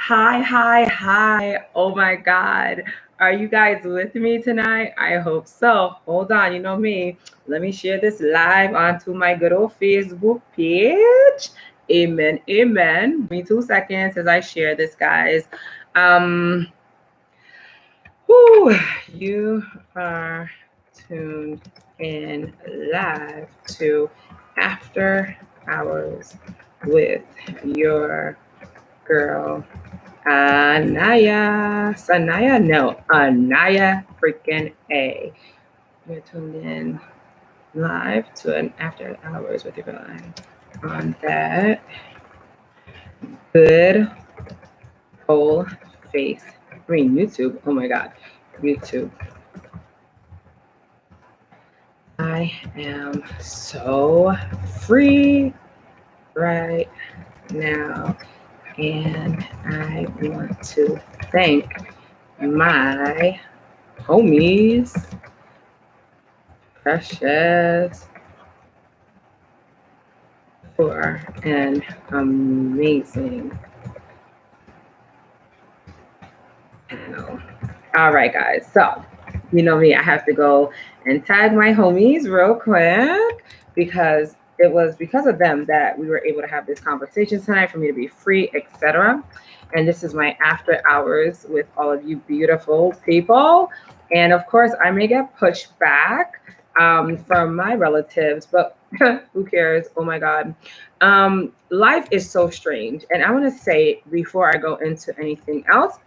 Hi. Oh my God. Are you guys with me tonight? I hope so. Hold on, you know me. Let me share this live onto my good old Facebook page. Amen. Give me 2 seconds as I share this, guys. Um, you are tuned in live to After Hours with your girl Sanaya, no, Aniya freaking A. You're tuned in live to an After Hours with your girl on that good old YouTube. Oh my God, YouTube. I am so free right now, and I want to thank my homies, Precious, for an amazing panel. All right, guys. So, you know me, I have to go and tag my homies real quick because it was because of them that we were able to have this conversation tonight, for me to be free, etc. And this is my after hours with all of you beautiful people. And of course, I may get pushed back from my relatives, but who cares? Oh my God. Life is so strange. And I want to say before I go into anything else,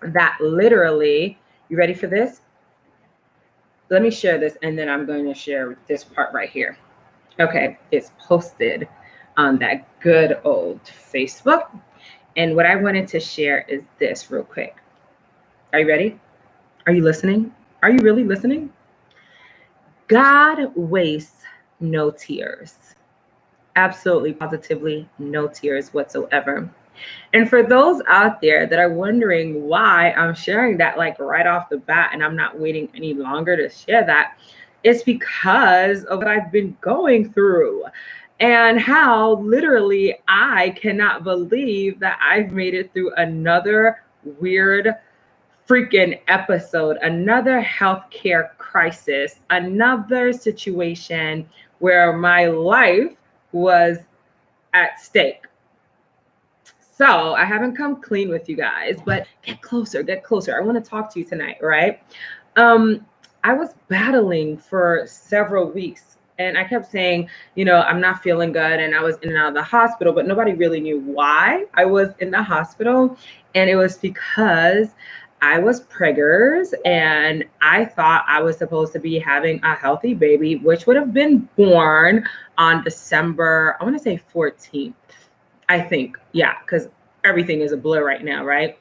that literally, you ready for this? Let me share this, and then I'm going to share this part right here. Okay, it's posted on that good old Facebook. And what I wanted to share is this real quick. Are you ready? Are you listening? Are you really listening? God wastes no tears. Absolutely, positively, no tears whatsoever. And for those out there that are wondering why I'm sharing that like right off the bat and I'm not waiting any longer to share that, it's because of what I've been going through and how literally I cannot believe that I've made it through another weird freaking episode, another healthcare crisis, another situation where my life was at stake. So I haven't come clean with you guys, but get closer. I want to talk to you tonight, right? I was battling for several weeks and I kept saying, I'm not feeling good. And I was in and out of the hospital, but nobody really knew why I was in the hospital. And it was because I was preggers and I thought I was supposed to be having a healthy baby, which would have been born on December, I want to say 14th. I think, yeah, because everything is a blur right now, right?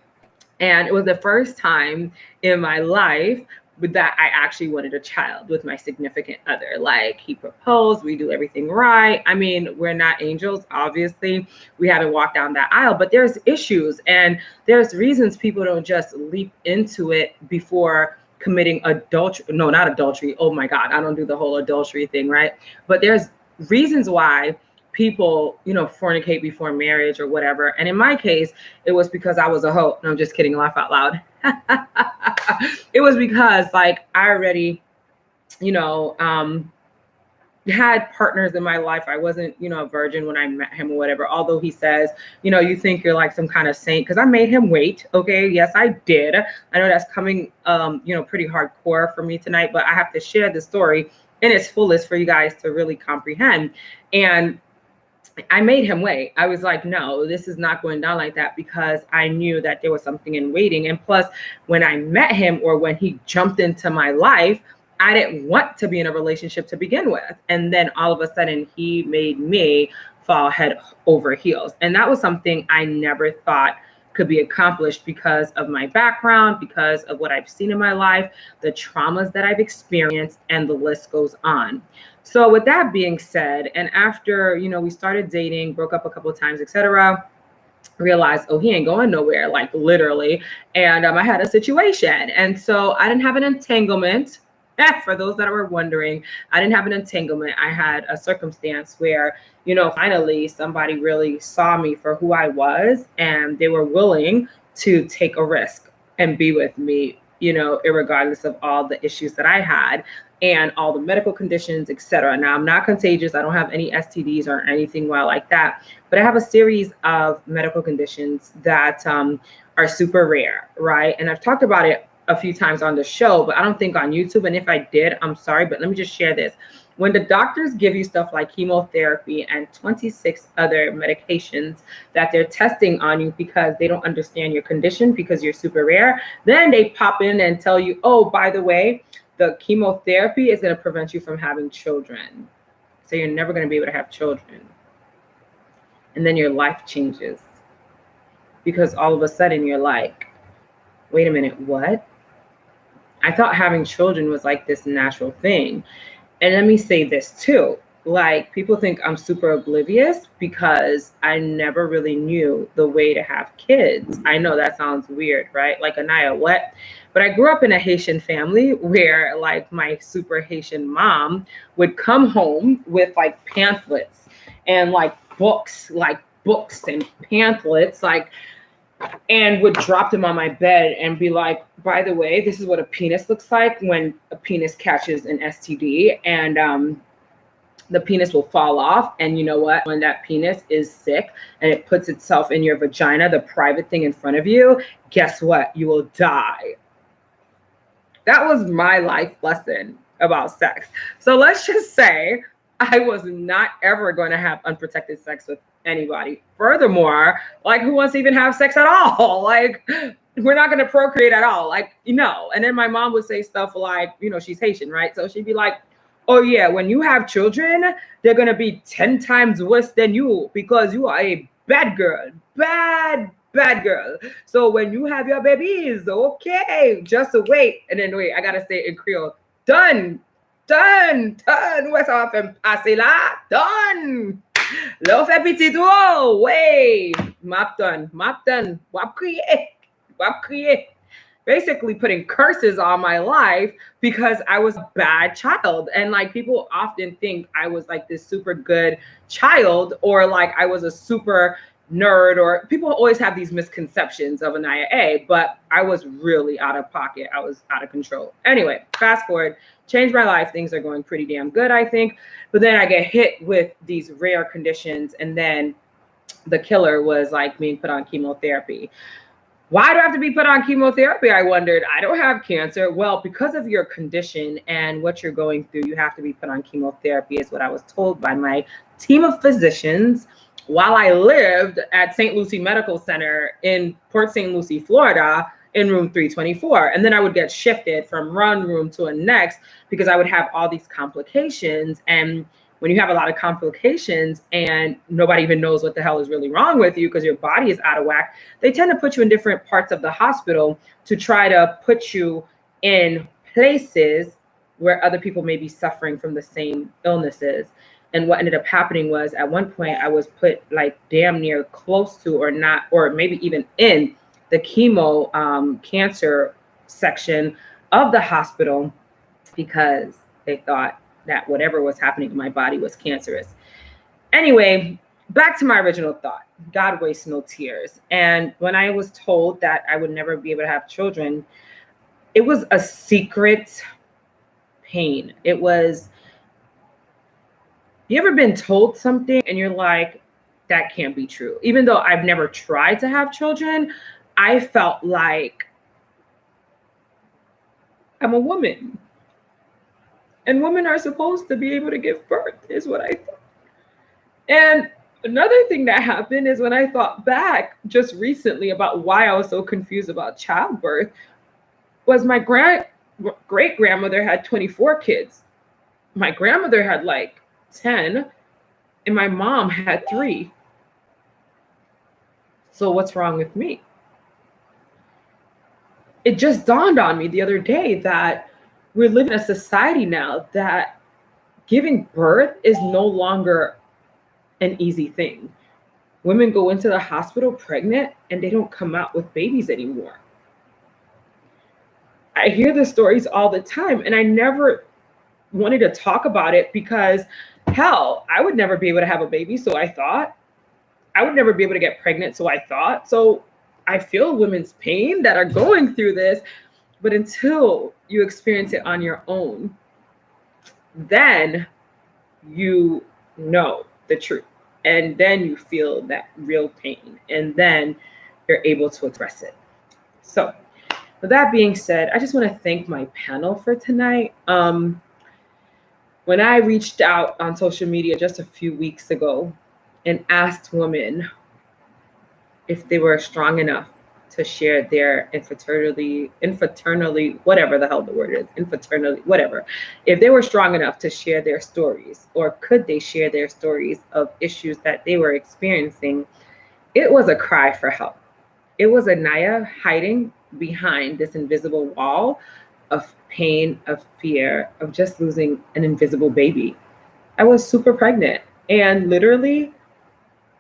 And it was the first time in my life that I actually wanted a child with my significant other. Like, he proposed, we do everything right. I mean, we're not angels, obviously. We haven't walked down that aisle, but there's issues and there's reasons people don't just leap into it before committing adultery. No, not adultery. Oh my God, I don't do the whole adultery thing, right? But there's reasons why people, fornicate before marriage or whatever. And in my case, it was because I was a hoe. No, I'm just kidding. Laugh out loud. It was because like I already, had partners in my life. I wasn't, a virgin when I met him or whatever. Although he says, you think you're like some kind of saint because I made him wait. Okay. Yes, I did. I know that's coming, pretty hardcore for me tonight, but I have to share the story in its fullest for you guys to really comprehend. And I made him wait. I was like, no, this is not going down like that, because I knew that there was something in waiting. And plus, when I met him or when he jumped into my life, I didn't want to be in a relationship to begin with. And then all of a sudden, he made me fall head over heels. And that was something I never thought could be accomplished because of my background, because of what I've seen in my life, the traumas that I've experienced, and the list goes on. So with that being said, and after, we started dating, broke up a couple of times, etc., realized, oh, he ain't going nowhere, like literally. And I had a situation. And so I didn't have an entanglement. For those that were wondering, I didn't have an entanglement. I had a circumstance where, finally somebody really saw me for who I was, and they were willing to take a risk and be with me, regardless of all the issues that I had and all the medical conditions, etc. Now, I'm not contagious. I don't have any STDs or anything like that, but I have a series of medical conditions that are super rare, right? And I've talked about it a few times on the show, but I don't think on YouTube. And if I did, I'm sorry, but let me just share this. When the doctors give you stuff like chemotherapy and 26 other medications that they're testing on you because they don't understand your condition because you're super rare, then they pop in and tell you, oh, by the way, the chemotherapy is going to prevent you from having children. So you're never going to be able to have children. And then your life changes because all of a sudden you're like, wait a minute, what? I thought having children was like this natural thing. And let me say this too. Like, people think I'm super oblivious because I never really knew the way to have kids. I know that sounds weird, right? Like, Aniya, what? But I grew up in a Haitian family where, like, my super Haitian mom would come home with like pamphlets and like books and pamphlets, like, and would drop them on my bed and be like, by the way, this is what a penis looks like when a penis catches an STD, and the penis will fall off. And you know what? When that penis is sick and it puts itself in your vagina, the private thing in front of you, guess what? You will die. That was my life lesson about sex. So let's just say I was not ever going to have unprotected sex with anybody. Furthermore, like, who wants to even have sex at all? Like, we're not going to procreate at all. Like, And then my mom would say stuff like, she's Haitian, right? So she'd be like, oh yeah, when you have children, they're going to be 10 times worse than you because you are a bad girl. Bad girl. So when you have your babies, okay, just wait. And then wait, I got to say it in Creole. Done. What's off and passé là? Done. L'eau fait petit tout. Way. Map done. Wap crier. Basically putting curses on my life because I was a bad child. And like, people often think I was like this super good child, or like I was a super nerd, or people always have these misconceptions of Aniya A, but I was really out of pocket. I was out of control. Anyway, fast forward, changed my life. Things are going pretty damn good, I think. But then I get hit with these rare conditions, and then the killer was like being put on chemotherapy. Why do I have to be put on chemotherapy? I wondered. I don't have cancer. Well, because of your condition and what you're going through, you have to be put on chemotherapy, is what I was told by my team of physicians while I lived at St. Lucie Medical Center in Port St. Lucie, Florida, in room 324. And then I would get shifted from one room to a next because I would have all these complications. And when you have a lot of complications and nobody even knows what the hell is really wrong with you because your body is out of whack, they tend to put you in different parts of the hospital to try to put you in places where other people may be suffering from the same illnesses. And what ended up happening was, at one point I was put like damn near close to, or not, or maybe even in the chemo cancer section of the hospital because they thought that whatever was happening in my body was cancerous. Anyway, back to my original thought. God wastes no tears. And when I was told that I would never be able to have children, it was a secret pain. It was, you ever been told something and you're like, that can't be true? Even though I've never tried to have children, I felt like I'm a woman. And women are supposed to be able to give birth, is what I thought. And another thing that happened is when I thought back just recently about why I was so confused about childbirth, was my great-grandmother had 24 kids. My grandmother had like 10, and my mom had 3. So what's wrong with me? It just dawned on me the other day that we're living in a society now that giving birth is no longer an easy thing. Women go into the hospital pregnant and they don't come out with babies anymore. I hear the stories all the time, and I never wanted to talk about it because, hell, I would never be able to have a baby. So I thought I would never be able to get pregnant. So I thought. So I feel women's pain that are going through this. But until you experience it on your own, then you know the truth. And then you feel that real pain. And then you're able to express it. So, with that being said, I just want to thank my panel for tonight. When I reached out on social media just a few weeks ago and asked women if they were strong enough to share their infraternally, whatever the hell the word is, infraternally, whatever, if they were strong enough to share their stories, or could they share their stories of issues that they were experiencing, it was a cry for help. It was Aniya hiding behind this invisible wall of pain, of fear, of just losing an invisible baby. I was super pregnant, and literally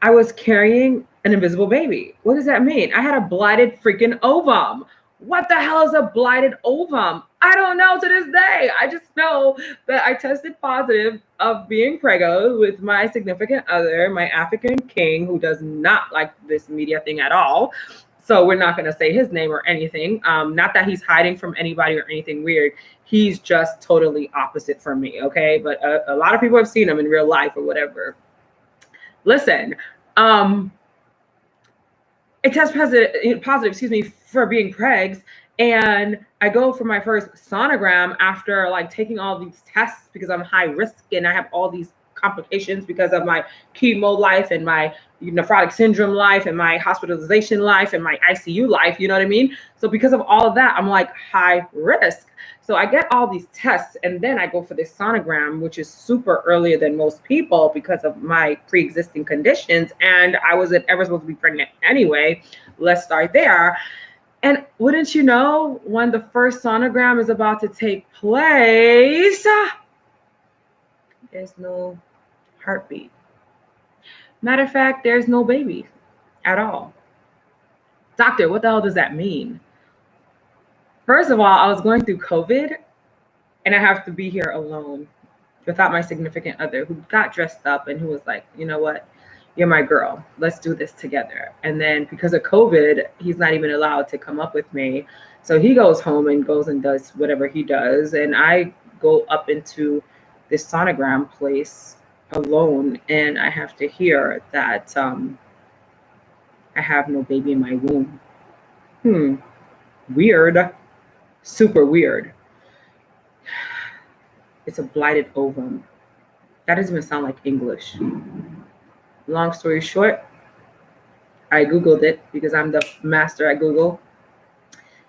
I was carrying an invisible baby. What does that mean? I had a blighted freaking ovum. What the hell is a blighted ovum? I don't know to this day. I just know that I tested positive of being preggo with my significant other, my African king, who does not like this media thing at all. So we're not going to say his name or anything. Not that he's hiding from anybody or anything weird. He's just totally opposite from me, okay? But a lot of people have seen him in real life or whatever. Listen, I test positive, excuse me, for being pregs. And I go for my first sonogram after like taking all these tests because I'm high risk and I have all these complications because of my chemo life and my nephrotic syndrome life and my hospitalization life and my ICU life, you know what I mean? So because of all of that, I'm like high risk. So I get all these tests and then I go for this sonogram, which is super earlier than most people because of my pre-existing conditions. And I wasn't ever supposed to be pregnant anyway. Let's start there. And wouldn't you know, when the first sonogram is about to take place, there's no heartbeat. Matter of fact, there's no baby at all. Doctor, what the hell does that mean? First of all, I was going through COVID and I have to be here alone without my significant other who got dressed up and who was like, you know what? You're my girl. Let's do this together. And then because of COVID, he's not even allowed to come up with me. So he goes home and goes and does whatever he does. And I go up into this sonogram place alone and I have to hear that I have no baby in my womb. Weird. Super weird. It's a blighted ovum. That doesn't even sound like English. Long story short, I Googled it because I'm the master at Google.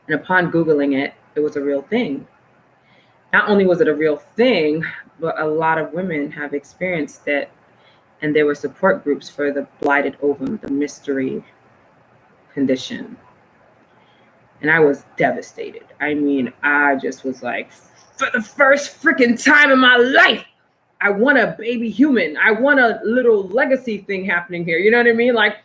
And upon Googling it, it was a real thing. Not only was it a real thing, but a lot of women have experienced it. And there were support groups for the blighted ovum, the mystery condition. And I was devastated. I mean, I just was like, for the first freaking time in my life, I want a baby human. I want a little legacy thing happening here. You know what I mean? Like,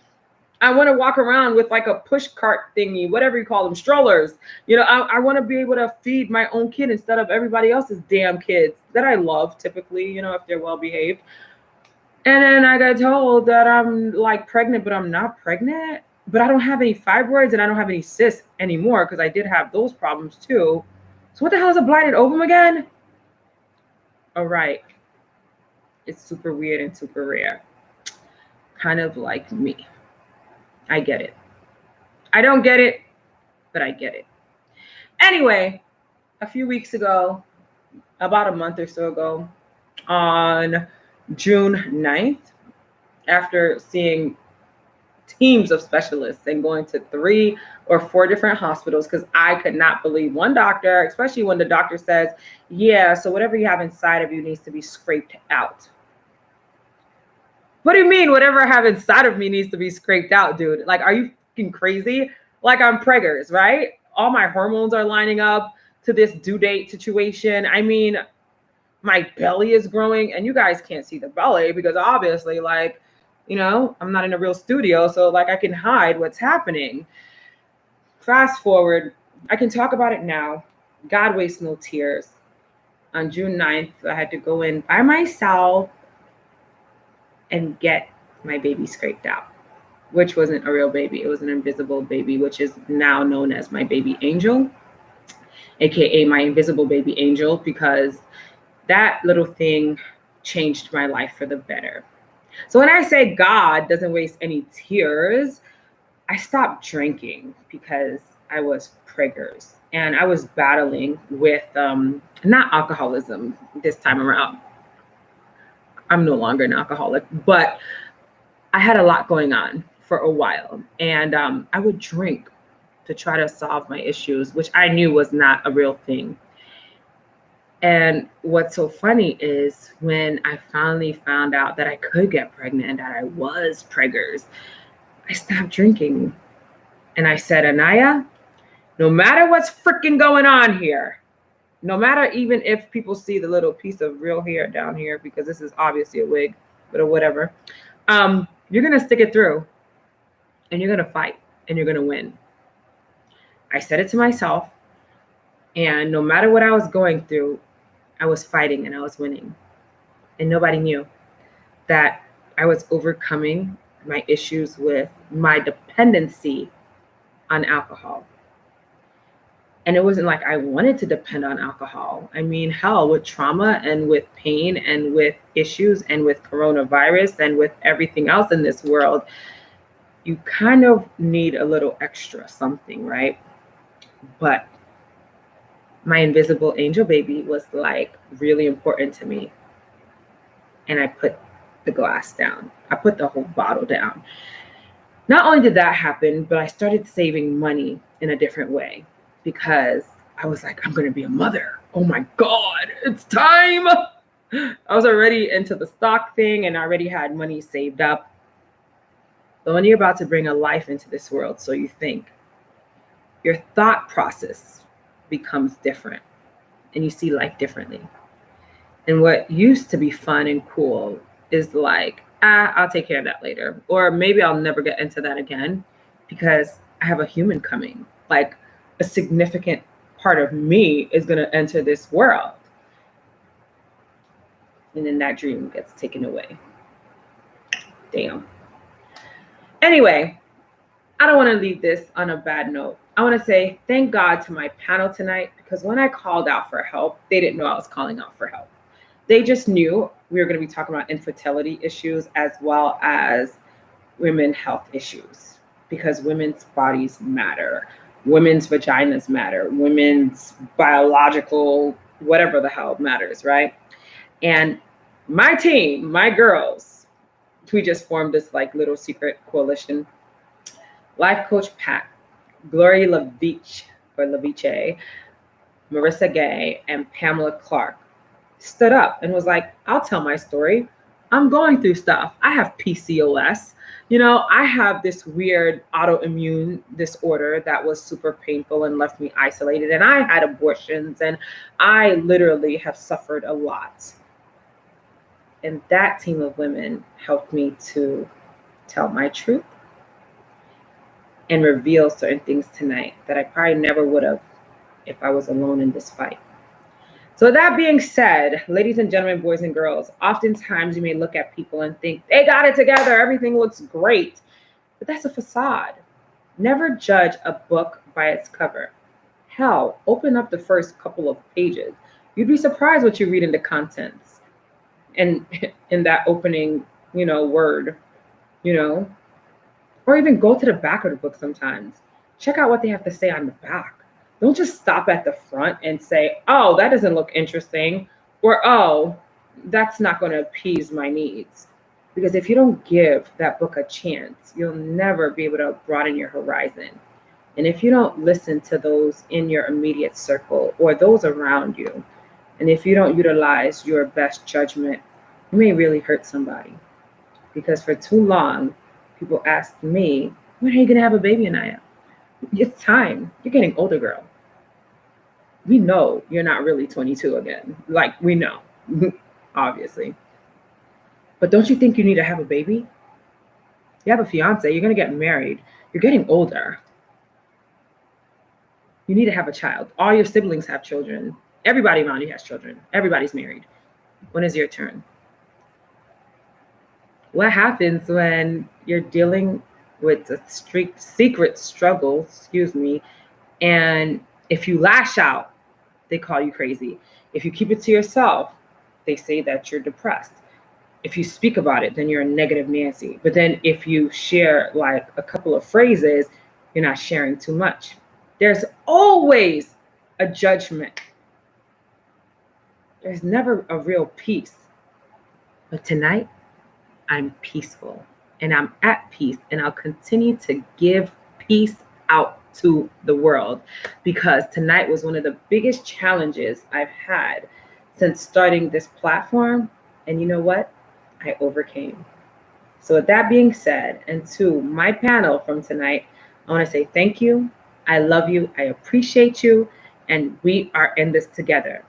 I want to walk around with like a push cart thingy, whatever you call them, strollers. You know, I want to be able to feed my own kid instead of everybody else's damn kids that I love typically, you know, if they're well behaved. And then I got told that I'm like pregnant, but I'm not pregnant. But I don't have any fibroids and I don't have any cysts anymore because I did have those problems too. So what the hell is a blighted ovum again? All right. It's super weird and super rare. Kind of like me. I get it. I don't get it, but I get it. Anyway, a few weeks ago, about a month or so ago, on June 9th, after seeing teams of specialists and going to 3 or 4 different hospitals because I could not believe one doctor, especially when the doctor says, yeah, so whatever you have inside of you needs to be scraped out. What do you mean whatever I have inside of me needs to be scraped out, dude? Like, are you fucking crazy? Like, I'm preggers, right? All my hormones are lining up to this due date situation. I mean, my belly is growing and you guys can't see the belly because obviously, like, you know, I'm not in a real studio, so like I can hide what's happening. Fast forward, I can talk about it now. God wastes no tears. On June 9th, I had to go in by myself and get my baby scraped out, which wasn't a real baby. It was an invisible baby, which is now known as my baby angel, aka my invisible baby angel, because that little thing changed my life for the better. So when I say God doesn't waste any tears, I stopped drinking because I was preggers and I was battling with not alcoholism this time around. I'm no longer an alcoholic, but I had a lot going on for a while, and I would drink to try to solve my issues, which I knew was not a real thing. And what's so funny is when I finally found out that I could get pregnant and that I was preggers, I stopped drinking. And I said, Aniya, no matter what's freaking going on here, no matter even if people see the little piece of real hair down here, because this is obviously a wig, but whatever, you're going to stick it through and you're going to fight and you're going to win. I said it to myself. And no matter what I was going through, I was fighting and I was winning. And nobody knew that I was overcoming my issues with my dependency on alcohol. And it wasn't like I wanted to depend on alcohol. I mean, hell, with trauma and with pain and with issues and with coronavirus and with everything else in this world, you kind of need a little extra something, right? But my invisible angel baby was like really important to me. And I put the glass down. I put the whole bottle down. Not only did that happen, but I started saving money in a different way because I was like, I'm going to be a mother. Oh my God, it's time. I was already into the stock thing and I already had money saved up. But when you're about to bring a life into this world, so you think, your thought process becomes different and you see life differently. And what used to be fun and cool is like, I'll take care of that later. Or maybe I'll never get into that again because I have a human coming. Like a significant part of me is going to enter this world. And then that dream gets taken away. Damn. Anyway, I don't want to leave this on a bad note. I want to say thank God to my panel tonight because when I called out for help, they didn't know I was calling out for help. They just knew we were going to be talking about infertility issues as well as women's health issues because women's bodies matter. Women's vaginas matter. Women's biological, whatever the hell matters, right? And my team, my girls, we just formed this like little secret coalition. Life coach Pat, Gloria Leviche, Marissa Gay, and Pamela Clark stood up and was like, I'll tell my story. I'm going through stuff. I have PCOS. You know, I have this weird autoimmune disorder that was super painful and left me isolated. And I had abortions and I literally have suffered a lot. And that team of women helped me to tell my truth and reveal certain things tonight that I probably never would have if I was alone in this fight. So that being said, ladies and gentlemen, boys and girls, oftentimes you may look at people and think they got it together, everything looks great, but that's a facade. Never judge a book by its cover. Hell, open up the first couple of pages. You'd be surprised what you read in the contents and in that opening, word, or even go to the back of the book sometimes. Check out what they have to say on the back. Don't just stop at the front and say, oh, that doesn't look interesting, or oh, that's not going to appease my needs. Because if you don't give that book a chance, you'll never be able to broaden your horizon. And if you don't listen to those in your immediate circle or those around you, and if you don't utilize your best judgment, you may really hurt somebody. Because for too long, people ask me, when are you going to have a baby, Aniya? It's time. You're getting older, girl. We know you're not really 22 again. Like, we know, obviously. But don't you think you need to have a baby? You have a fiance. You're going to get married. You're getting older. You need to have a child. All your siblings have children. Everybody around you has children. Everybody's married. When is your turn? What happens when you're dealing with a secret struggle, and if you lash out, they call you crazy. If you keep it to yourself, they say that you're depressed. If you speak about it, then you're a negative Nancy. But then if you share like a couple of phrases, you're not sharing too much. There's always a judgment. There's never a real peace. But tonight, I'm peaceful and I'm at peace, and I'll continue to give peace out to the world, because tonight was one of the biggest challenges I've had since starting this platform. And you know what? I overcame. So, with that being said, and to my panel from tonight, I want to say thank you. I love you. I appreciate you. And we are in this together.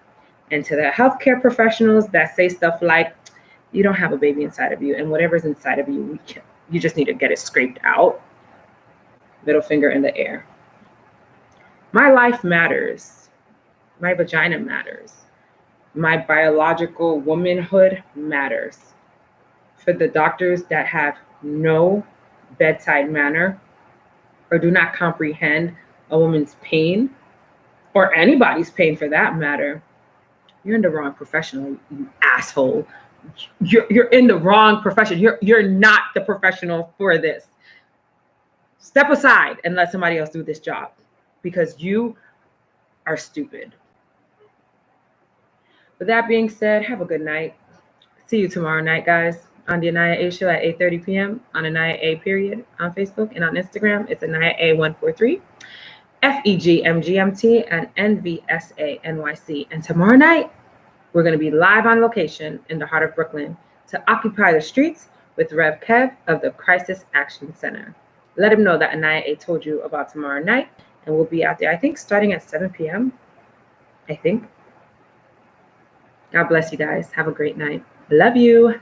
And to the healthcare professionals that say stuff like, you don't have a baby inside of you, and whatever's inside of you, you just need to get it scraped out. Middle finger in the air. My life matters. My vagina matters. My biological womanhood matters. For the doctors that have no bedside manner or do not comprehend a woman's pain, or anybody's pain for that matter, you're in the wrong professional, you asshole. You're in the wrong profession. You're not the professional for this. Step aside and let somebody else do this job, because you are stupid. With that being said, have a good night. See you tomorrow night, guys, on the Aniya A show at 8:30 p.m. on Aniya A period on Facebook, and on Instagram, it's Aniya A143, FEGMGMT, and NVSANYC. And tomorrow night, we're going to be live on location in the heart of Brooklyn to occupy the streets with Rev Kev of the Crisis Action Center. Let him know that Aniya A told you about tomorrow night, and we'll be out there, I think, starting at 7 p.m. I think. God bless you guys. Have a great night. Love you.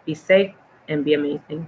Be safe and be amazing.